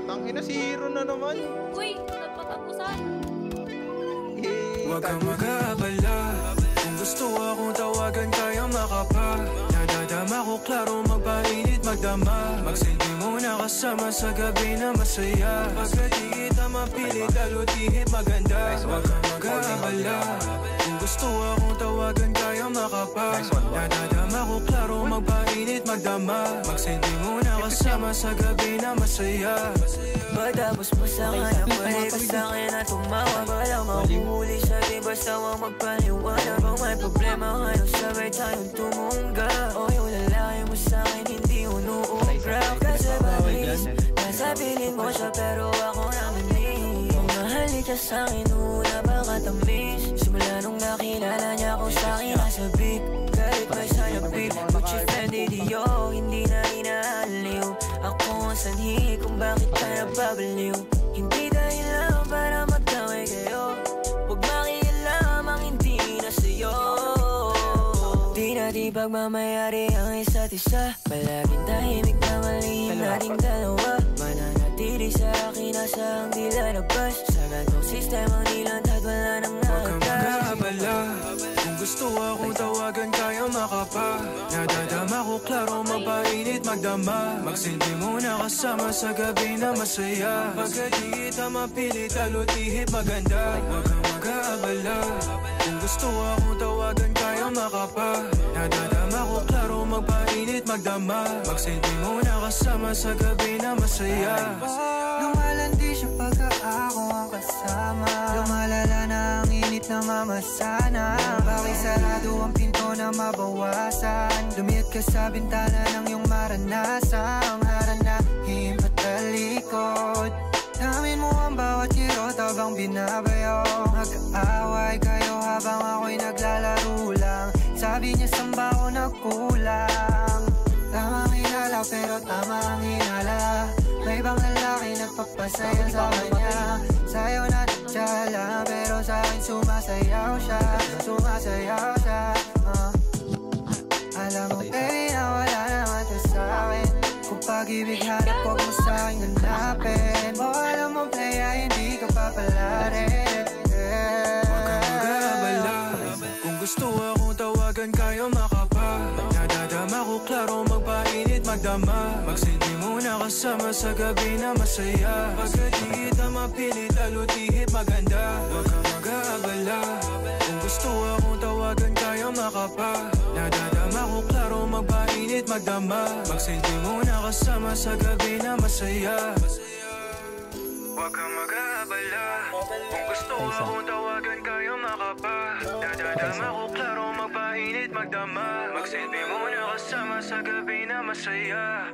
Tangina, si Hero na naman. Uy, napatapusan. Huwag kang mag-aabala. Kung gusto akong tawagan kaya makapa. Nadadama ko klaro, magpainit, magdama. Magsilbi muna kasama sa gabi na masaya. Pagkat di kita mapilit, lalo't ihip maganda. Huwag kang mag-aabala. Kung gusto akong tawagan kaya makapa. Nadadama ko klaro, magpainit, magdama. Magsilbi muna kasama sa gabi na masaya. Matapos mo sa kanya, balik ka sa'kin at tumawag. Walang mahuhuli sa di basta huwag magpaliwanag. Kung may problema kayo, sabay tayong tumunga. O yung lalaki mo sa'kin, hindi unuubra. Kasi bakit nasa piling mo siya pero ako naman eh. Kung mahalik ka sa'kin, una baka tamis. Simula nung nakilala niya ako sa'kin nasa beat. Kahit may sayapit, Gucci, Fendi, Dior, hindi na inaaliw. Ako ang sanhi kung bakit ka nababaliw. Hindi dahil lang para magkaway kayo. Huwag makialam ang hindi na sa'yo. Di natin pagmamayari ang isa't isa. Palaging tahimik na malihim nating dalawa. Mananatili sa akin nasa ang dilalabas. Sa gantong sistemang nilantad wala nang nakatag. Huwag kang mag-aabala. Kung gusto akong tawagan kaya makapa. Nadadama ko klaro, magpainit, magdama. Magsilbi muna kasama sa gabi na masaya. Pagkat di kita mapilit, lalo't ihip maganda. Huwag kang mag-aabala. Kung gusto akong tawagan kaya makapa. Nadadama ko klaro, magpainit, magdama. Magsilbi muna kasama sa gabi na masaya. Lumalandi siya pagka ako ang kasama. Lumalala na ang init na mamasana. Pakisarado ang pinto na mabawasan. Lumiyot ka sa bintana ng iyong maranasan. Haranahin patalikod. Namin mo ang bawat kirot habang binabayo. Mag-aaway kayo habang ako'y naglalaro lang. Sabi niya samba ko nagkulang. Tamang hinala pero tama ang hinala. May ibang lalaki nagpapasaya sa kanya. Sa'yo natitsala pero sa'kin sumasayaw siya. Sumasayaw siya. Alam mo baby na wala naman to sa'kin. Kung pag-ibig hanap huwag mo sa'kin hanapin. O alam mo playa hindi ka papalarin. Huwag kang mag-aabala. Kung gusto akong tawagan kaya makapa. Nadadama ko klaro, magpainit, magdama. Magsilbi muna kasama sa gabi na masaya. Pagkat di kita mapilit, lalo't ihip maganda. Huwag kang mag-aabala. Kung gusto akong tawagan kaya makapa. Nadadama ko klaro, magpainit, magdama. Magsilbi muna kasama sa gabi na masaya. Huwag kang mag-aabala. Kung gusto akong tawagan kaya makapa. Nadadama ko klaro, magpainit, magdama. Magsilbi muna kasama sa gabi na masaya.